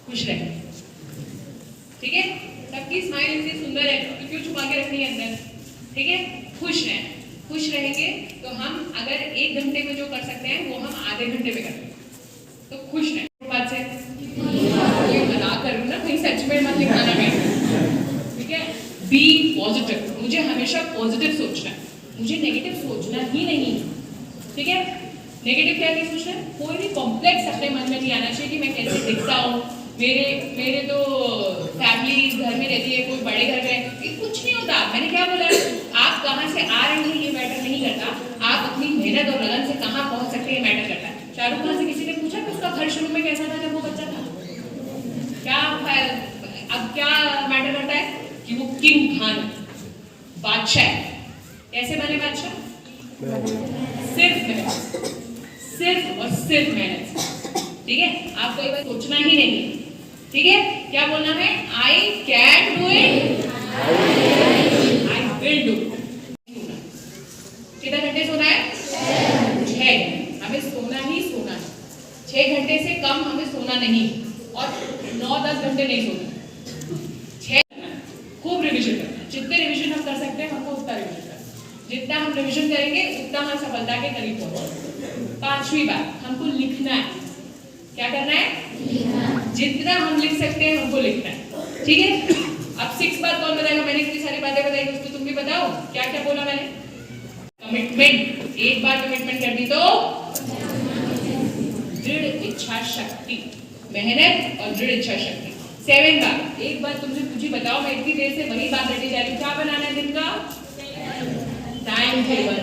खुश रहें, ठीक है। सबकी स्माइल इतनी सुंदर है तो क्यों छुपा के रखनी है अंदर, ठीक है। खुश रहें, खुश रहेंगे तो हम अगर 1 घंटे में जो कर सकते हैं वो हम आधे घंटे में करते हैं, तो खुश रहें। बात से ये मना करूँ ना, कहीं सच में मत लिखाना कहीं, ठीक है। बी पॉजिटिव, मुझे हमेशा पॉजिटिव सोचना है, मुझे नेगेटिव सोचना ही नहीं, ठीक है। नेगेटिव क्या नहीं सोचना है, कोई भी कॉम्प्लेक्स अपने मन में नहीं आना चाहिए कि मैं कैसे दिखता हूँ, मेरे तो फैमिली घर में रहती है, कोई बड़े घर में, कुछ नहीं होता। मैंने क्या बोला, आप कहाँ से आ रहे हैं ये मैटर नहीं करता, आप अपनी मेहनत और लगन से कहाँ पहुँच सकते हैं ये मैटर करता है। शाहरुख खान से किसी ने पूछा कि उसका घर शुरू में कैसा था जब वो बच्चा था, क्या अब क्या मैटर करता है कि वो किंग खान बादशाह, कैसे बने बादशाह, सिर्फ और सिर्फ मेहनत, ठीक है। आपको एक बार सोचना ही नहीं, ठीक है। क्या बोलना है, I can do it, I will do. कितने घंटे सोना है, 6। हमें सोना ही सोना है, 6 घंटे से कम हमें सोना नहीं, और 9-10 घंटे नहीं सोना, 6। खूब रिविजन करना, जितने रिविजन हम कर सकते हैं हमको उतना रिविजन करना, जितना हम रिविजन करेंगे उतना हम सफलता के करीब पहुंचेंगे। 5वीं बात, हमको लिखना है। क्या करना है, जितना हम लिख सकते हैं हमको लिखना है, ठीक है। अब 6 बात कौन बताएगा, मैंने कितनी सारी बातें बताई दोस्तों, तुम भी बताओ क्या क्या बोला मैंने। कमिटमेंट, एक बार कमिटमेंट कर दी तो दृढ़ इच्छा शक्ति, मेहनत और दृढ़ इच्छा शक्ति। 7 बात, एक बात तुमसे पूछी, बताओ मैं इतनी देर से वही बात रटी जा रही हूँ, क्या बनाना है दिन का, टाइम टेबल।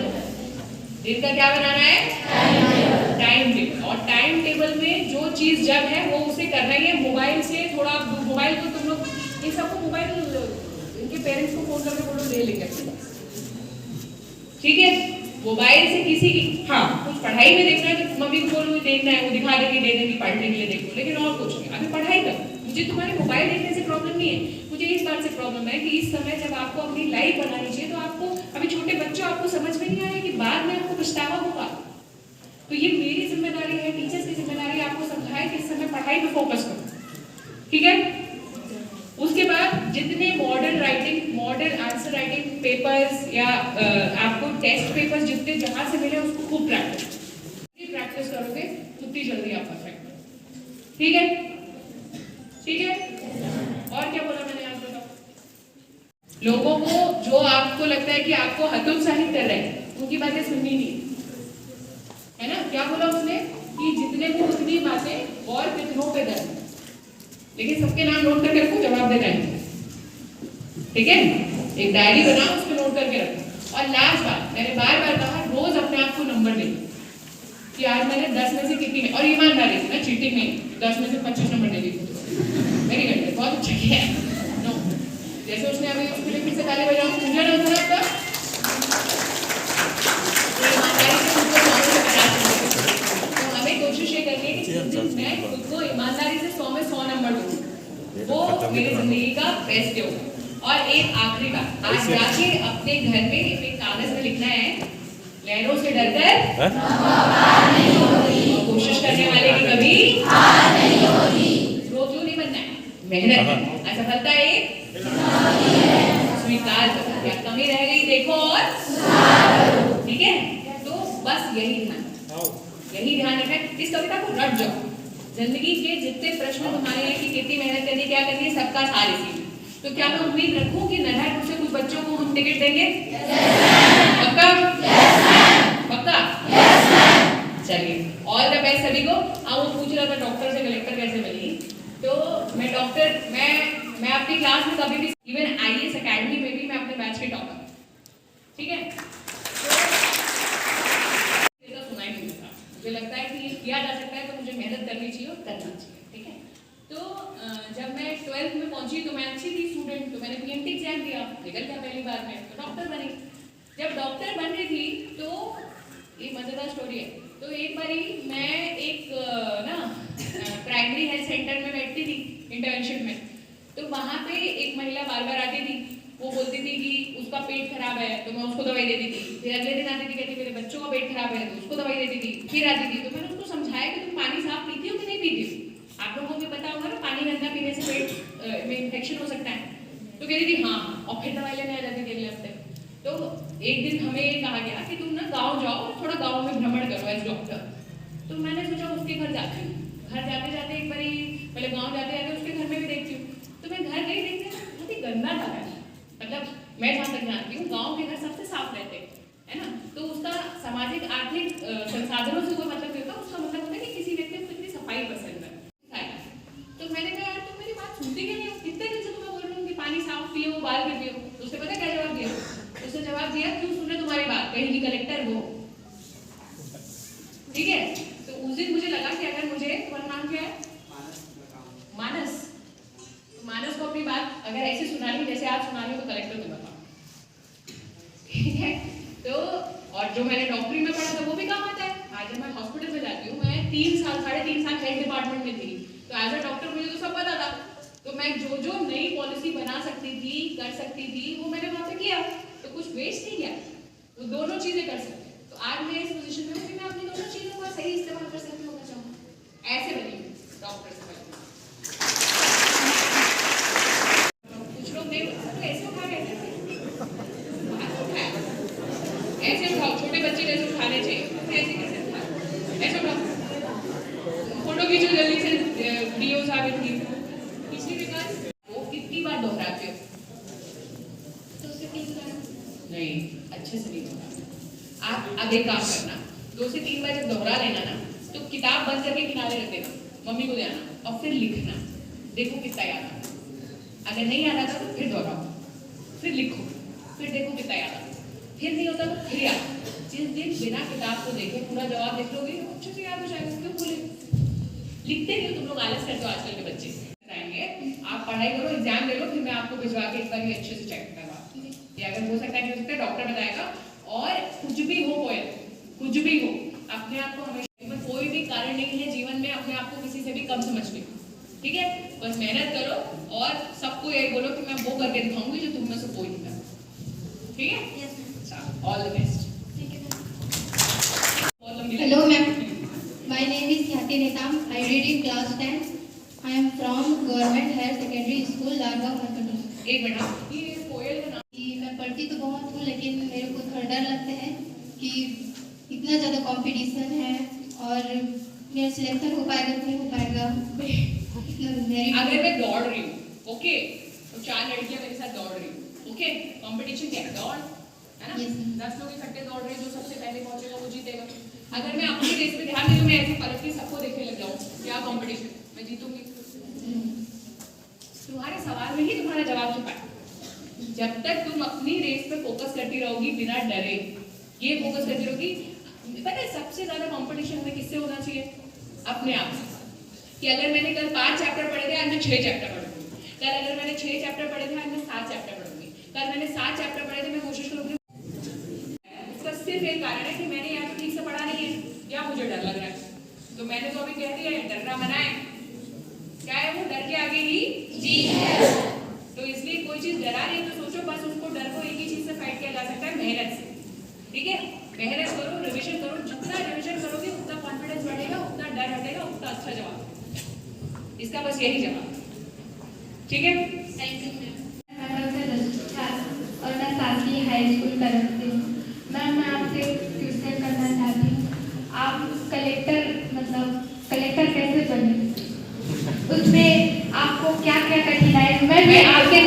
दिन का क्या बनाना है, टाइम टेबल। और टाइम टेबल में जो चीज जब है वो उसे करना ही है। मोबाइल से थोड़ा, मोबाइल तो तुम लोग ये सबको मोबाइल इनके पेरेंट्स को फोन करके बोलो ले लेंगे, ठीक है। मोबाइल से किसी की, हाँ कुछ पढ़ाई में देखना है तो मम्मी को बोलो देखना है, वो दिखा देगी, दे देगी पढ़ने के लिए, देखो, लेकिन और कुछ नहीं, अभी पढ़ाई करो। मुझे तुम्हारे मोबाइल देखने से प्रॉब्लम नहीं है, मुझे इस बात से प्रॉब्लम है कि इस समय जब आपको अपनी लाइफ बनानी चाहिए तो आपको, अभी छोटे बच्चों आपको समझ में नहीं आ रहा है कि बाद में आपको पछतावा होगा, तो ये मेरी जिम्मेदारी है, टीचर्स की जिम्मेदारी है आपको समझाए कि इस समय पढ़ाई पे फोकस करो, ठीक है। उसके बाद जितने modern writing, modern answer writing papers या आपको टेस्ट पेपर्स जितने जहां से मिले उसको खूब प्रैक्टिस करोगे उतनी जल्दी आप परफेक्ट हो, ठीक है, ठीक है। और क्या बोला मैंने, आप बताओ। लोगों को जो आपको लगता है कि आपको हतोत्साहित कर रहे हैं उनकी बातें सुननी नहीं है ना। क्या बोला उसने कि जितने को उतनी बातें और कितनों पे दर्द, लेकिन सबके नाम नोट करके रखो, जवाब देना है, ठीक है। एक डायरी बनाओ, उस पर नोट करके रखो। और लास्ट बात, मैंने बार बार कहा, रोज अपने आप को नंबर दे कि आज मैंने 10 में से कितनी में, और ईमानदारी से ना, चीटिंग नहीं, 10 में से 25 नंबर दे दी, वेरी गुड, बहुत अच्छा किया है। नो, जैसे उसने अभी उसके लिए फिर से ताली बजाओ, मुझे ना होता आपका, तो हमें कोशिश ये करनी है कि मैं खुद को ईमानदारी से 100 में 100 नंबर दूँ, वो मेरी जिंदगी का बेस्ट होगा। और एक आखिरी बात, आज जाके अपने घर में एक कागज में लिखना है, लहरों से डरकर कोशिश करने वाले की कभी हार नहीं होती। रोजू नहीं बनना है, मेहनत है। असफलता एक स्वीकार करो, क्या कमी रह गई देखो और ठीक है। तो बस यही ध्यान रखना है। इस कविता को रट जाओ, जिंदगी के जितने प्रश्न तुम्हारे हैं कि कितनी मेहनत करनी, क्या करनी है, सबका सार इसी। तो क्या मैं उम्मीद रखूं कि नरहर से कुछ बच्चों को हम टिकट देंगे? पक्का? पक्का? चलिए, ऑल द बेस्ट सभी को। वो पूछ रहा था डॉक्टर से कलेक्टर कैसे बनी, तो मैं अपनी क्लास में कभी भी, इवन IAS अकेडमी में भी मैं अपने बैच के टॉपर, ठीक है। तो सुनाई नहीं देता, मुझे लगता है कि ये किया जा सकता है, तो मुझे मेहनत करनी चाहिए और करना चाहिए, ठीक है। तो जब मैं 12th में पहुंची तो मैं अच्छी थी स्टूडेंट, तो मैंने PMT एग्जाम दिया, निकल गया पहली बार में, तो डॉक्टर बनी। जब डॉक्टर बन रही थी तो ये मजेदार स्टोरी है। तो एक बारी मैं एक प्राइमरी हेल्थ सेंटर में बैठती थी इंटर्नशिप में, तो वहाँ पे एक महिला बार बार आती थी, वो बोलती थी कि उसका पेट खराब है, तो मैं उसको दवाई देती थी। फिर अगले दिन आती थी, कहती मेरे बच्चों का पेट खराब है, तो उसको दवाई देती थी। फिर आती थी, तो मैंने उसको समझाया कि तुम पानी साफ पीती हो कि नहीं पीती हो। आप लोगों को भी पता होगा ना, पानी गंदा कहती थी हाँ, और फिर दवाई लेने आ जाती थी अगले हफ्ते। तो एक दिन हमें ये कहा गया कि तुम ना गाँव जाओ, थोड़ा गाँव में भ्रमण करो एज डॉक्टर। तो मैंने सोचा उसके घर जाती हूँ। घर जाते जाते एक बारी पहले गाँव जाते जाते उसके घर में भी देखती हूँ। तो मैं घर गई, देखती हूँ बहुत ही गंदा था घर। मतलब मैं जहाँ तक जानती हूँ गाँव के घर सबसे साफ रहते हैं, है ना। तो उसका सामाजिक आर्थिक संसाधनों से कोई मतलब नहीं होता, उसका मतलब होता है कि किसी व्यक्ति को कितनी सफाई पसंद है। तो मैंने कहा यार तुम मेरी बात सुनती क्यों नहीं हो, कितने दिन से तुम्हें बोल रही हूँ कि पानी साफ पियो, बाल के पियो। तो उसने पता क्या जवाब दिया? उसने जवाब दिया क्यों सुन रहे तुम्हारी बात, कहीं की कलेक्टर हो, ठीक है। तो उस दिन मुझे लगा कि अगर मुझे, तुम्हारा नाम क्या है? मानस। तो मानस को अपनी बात अगर ऐसे सुनानी जैसे आप सुना रही हो तो कलेक्टर को बताओ, ठीक है। तो और जो मैंने डॉक्टरी में पढ़ा था वो भी काम आता है। आज जब मैं हॉस्पिटल में जाती हूँ, मैं 3 साल 3.5 साल हेल्थ डिपार्टमेंट में थी, तो एज अ डॉक्टर मुझे तो सब पता था। तो मैं जो जो नई पॉलिसी बना सकती थी, कर सकती थी, वो मैंने वहाँ पे किया। तो कुछ वेस्ट नहीं किया, वो दोनों चीजें कर सकते। तो आज मैं इस पोजीशन में हूँ कि मैं अपनी दोनों चीजों का सही इस्तेमाल कर सकती हूँ, चाहूँ ऐसे बनी डॉक्टर से बनी। कुछ लोग नहीं तो ऐसे उठा के ऐसे उठाओ, छोटे बच्चे जैसे उठाने चाहिए, ऐसे कैसे उठाओ, ऐसे उठाओ। फोटो खींचो जल्दी से, वीडियो साबित की पिछली विकास वो कितनी बार दोहराते हो? तो उससे नहीं, अच्छे से नहीं दोहरा। आप आगे काम करना, 2 से 3 बार जब दोहरा लेना ना, तो किताब बंद करके किनारे रख देना, मम्मी को देना और फिर लिखना, देखो कितना याद आता। अगर नहीं याद आता तो फिर दोहराओ, फिर लिखो, फिर देखो कितना याद आता। फिर नहीं होता तो फिर याद। जिस दिन बिना किताब को देखे पूरा जवाब देख लोगे अच्छे से याद हो जाएगा। क्यों बोले लिखते नहीं हो तुम लोग, आलस करते हो आजकल के बच्चे। बताएंगे आप पढ़ाई करो, एग्जाम दे लो, फिर मैं आपको भिजवा के एक बार अच्छे से चेक करवा, या अगर हो सकता है कि उसका डॉक्टर बताएगा। और कुछ भी हो कोई, कुछ भी हो, अपने आप को हमेशा, कोई भी कारण नहीं है जीवन में अपने आप को किसी से भी कम समझने का, ठीक है। बस मेहनत करो और सबको यही बोलो कि मैं वो करके दिखाऊंगी जो तुम में से कोई नहीं करता, ठीक है। All the best. Hello ma'am, my name is Yati Netam. I read in class 10. I am from Government Higher Secondary School, Largaon, Madhya एक मिनट, ये कोयल का नाम? मैं पढ़ती तो बहुत हूँ, लेकिन मेरे को थोड़ा डर लगता है कि इतना ज़्यादा कंपटीशन है और मेरा सिलेक्शन हो पाएगा कि नहीं हो पाएगा। अगर मैं दौड़ रही हूँ, ओके, तो 4 लड़कियां मेरे साथ दौड़ रही हूँ, ओके, कंपटीशन क्या है? दौड़ है ना। 10 लोग इकट्ठे दौड़ रहे हैं, जो सबसे पहले पहुंचेगा वो जीतेगा। अगर मैं अपनी रेस पे ध्यान दे दूं, मैं ऐसे पलट के सबको देखने लग जाऊं, क्या कंपटीशन, मैं जीतूंगी? तुम्हारे सवाल में ही तुम्हारा जवाब छुपा है। जब तक तुम अपनी रेस पे फोकस करती रहोगी बिना डरे, ये फोकस करती रहोगी, पता है सबसे ज्यादा कंपटीशन में किससे होना चाहिए? अपने आप से। कि अगर मैंने कल 5 चैप्टर पढ़े थे, आज मैं 6 चैप्टर पढ़ूंगी। कल अगर मैंने 6 चैप्टर पढ़े थे, आज मैं 7 चैप्टर पढ़ूंगी। कल मैंने 7 चैप्टर पढ़े थे, मैं कोशिश करूंगी। उसका सिर्फ एक कारण है कि मैंने यहाँ तो ठीक से पढ़ा नहीं है, या मुझे डर लग रहा है। तो मैंने तो अभी कह दिया है, डरना मना है। क्या है वो? डर के आगे ही जीत है। तो इसलिए कोई चीज डरा रही है तो सोचो बस उसको, डर को एक ही चीज से फाइट किया जा सकता है, मेहनत से, ठीक है। मेहनत करो, रिविजन करो, जितना रिविजन करोगे उतना कॉन्फिडेंस बढ़ेगा, उतना डर हटेगा, उतना अच्छा जवाब। इसका बस यही जवाब, ठीक है। Thank you ma'am. और मैं साथी हाई स्कूल करती हूँ। मैम मैं आपसे क्वेश्चन करना चाहती हूँ, आप कलेक्टर कैसे बने? उसमें आपको क्या क्या कठिनाई? मैं आपके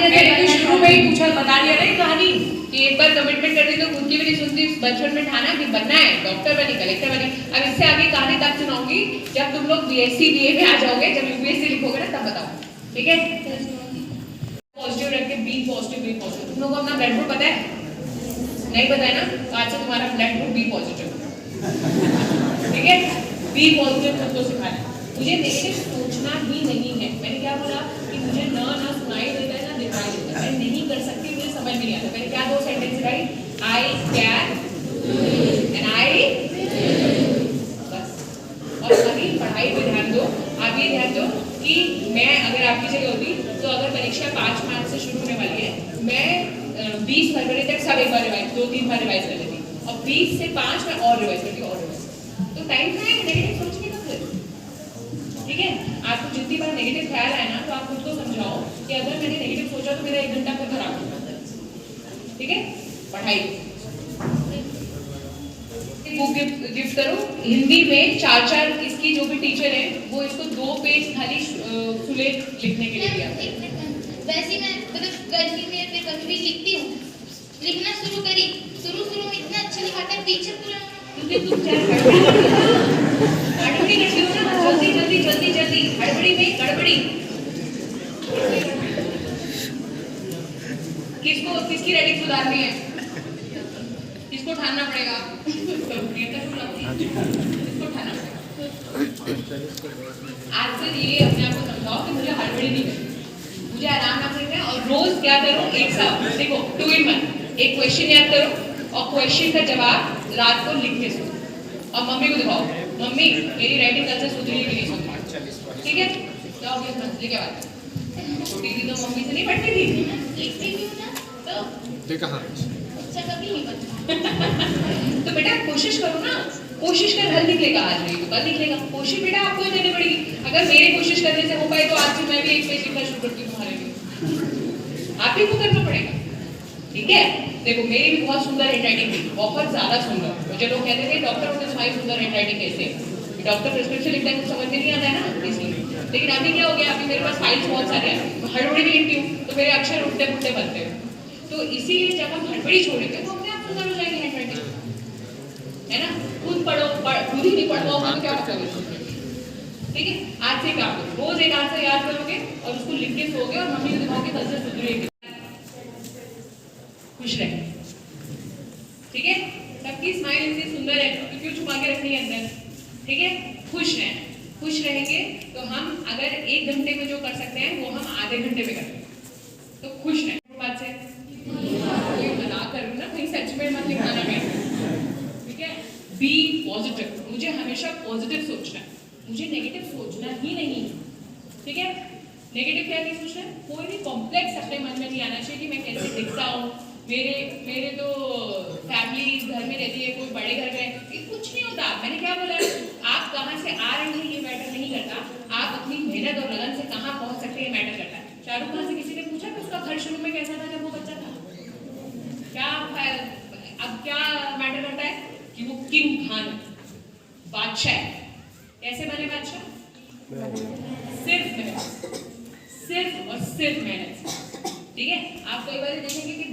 शुरू में ही पूछा, बता दिया ना कहानी कि एक बार कमिटमेंट कर दी तो खुद की भी नहीं सुनती। बचपन में ठाना कि बनना है, डॉक्टर बनी, कलेक्टर बनी। अब इससे आगे कहानी तब सुनाऊंगी जब तुम लोग बीएससी बीए में आ जाओगे, जब यूपीएससी लिखोगे ना तब बताओ, ठीक है। पॉजिटिव रख के बी पॉजिटिव। तुम लोगों को अपना ब्लड ग्रुप पता है? नहीं पता है ना? तो आज से तुम्हारा ब्लड ग्रुप बी पॉजिटिव, ठीक है। बी पॉजिटिव खुद को सिखाना। मुझे नेगेटिव सोचना ही नहीं है। मैंने क्या बोला कि मुझे ना सुनाई देता है ना दिखाई देता है, मैं नहीं कर सकती, मुझे समझ में नहीं आता। मैंने क्या 2 सेंटेंस लगाई, आई कैन एंड आई, बस। और अभी पढ़ाई पे ध्यान दो। आप ये ध्यान दो कि मैं अगर आपकी जगह होती तो अगर परीक्षा 5 मार्च से शुरू होने वाली है, मैं 20 फरवरी तक सब एक बार रिवाइज, 2-3 बार रिवाइज कर लेती, और 20 से 5 में और रिवाइज करती, और रिवाइज। तो टाइम है नेगेटिव सोचने का फिर, ठीक है। ठीक है, आपको जितनी बार नेगेटिव ख्याल आए ना तो आप खुद को समझाओ कि अगर मैंने नेगेटिव सोचा तो मेरा 1 घंटा खुद खराब होगा। ठीक है, पढ़ाई बुक गिफ्ट करो हिंदी में 4 इसकी जो भी टीचर है वो इसको 2 पेज खाली सुलेख लिखने के लिए दिया। वैसे मैं मतलब गर्मी में फिर कभी भी लिखती हूँ, लिखना शुरू में इतना अच्छा लिखा था, पीछे पूरा क्योंकि तुम हड़बड़ी करती हो ना, जल्दी हड़बड़ी में गड़बड़ी। किसकी रेटिंग सुधारनी है, किसको ठानना पड़ेगा? किसको ठानना पड़ेगा? आज से ये अपने आप को समझाओ कि मुझे हड़बड़ी नहीं करनी, मुझे आराम ना करना है। और रोज क्या करो, एक साथ देखो 2 in 1, एक क्वेश्चन याद करो और क्वेश्चन का जवाब रात को लिख के सुनो और मम्मी को दिखाओ, मम्मी मेरी राइटिंग कल से सुधरी कि नहीं सुधरी। ठीक है, जाओ ये मंथली के बाद छोटी थी तो मम्मी से नहीं पढ़ती थी, लिखती भी हूँ ना तो देखा हाँ अच्छा कभी नहीं बनता। तो बेटा कोशिश करो ना, कोशिश कर, हल निकलेगा, आज नहीं तो कल निकलेगा। कोशिश बेटा आपको ही करनी पड़ेगी। अगर मेरे कोशिश करने से हो पाए तो आज से मैं भी 1 पेज लिखना शुरू करती हूँ तुम्हारे लिए, आप ही को करना पड़ेगा। ठीक है, देखो मेरी भी बहुत सुंदर हैंडराइटिंग थी, बहुत ज्यादा सुंदर। मुझे लोग कहते थे डॉक्टर होते तुम्हारी सुंदर हैंडराइटिंग कैसे, डॉक्टर प्रिस्क्रिप्शन लिखता है कुछ समझ में नहीं आता है ना, इसलिए। लेकिन अभी क्या हो गया, अभी मेरे पास फाइल्स बहुत सारे हैं, हड़बड़ी भी लिखती हूँ तो मेरे अक्षर उठते फुटते बनते हैं। तो इसीलिए जब हम हड़बड़ी छोड़ेंगे तो अपने आप सुंदर हो जाएगी हैंडराइटिंग, है ना। खुद पढ़ो, खुद ही नहीं पढ़ पाओगे तो क्या मतलब है। ठीक है, आज से काम करो, रोज एक आंसर याद करोगे और उसको लिख के सोओगे और मम्मी को दिखाओगे कल से सुधरेगी। खुश रहे, ठीक है, सबकी स्माइल इतनी सुंदर है तो क्यों छुपा के रखनी है अंदर। ठीक है, खुश रहें, खुश रहेंगे तो हम अगर 1 घंटे में जो कर सकते हैं वो हम आधे घंटे में करते हैं। तो खुश रहें। बात से मना करूँ ना, कहीं सच में मत लिखाना मैं। ठीक है, बी पॉजिटिव, मुझे हमेशा पॉजिटिव सोचना है, मुझे नेगेटिव सोचना ही नहीं। ठीक है, नेगेटिव क्या नहीं सोचना है, कोई भी कॉम्प्लेक्स अपने मन में नहीं आना चाहिए कि मैं कैसे दिखता हूँ, मेरे तो फैमिली घर में रहती है, कोई बड़े घर में, कुछ नहीं होता। मैंने क्या बोला, आप कहाँ से आ रहे हैं ये मैटर नहीं करता, आप अपनी मेहनत और लगन से कहाँ पहुँच सकते हैं मैटर करता है। शाहरुख खान से किसी ने पूछा कि उसका घर शुरू में कैसा था जब वो बच्चा था, क्या अब क्या मैटर करता है कि वो किंग खान बादशाह है। कैसे बने बादशाह? सिर्फ मेहनत, सिर्फ और सिर्फ मेहनत। ठीक है, आप कई बार देखेंगे कि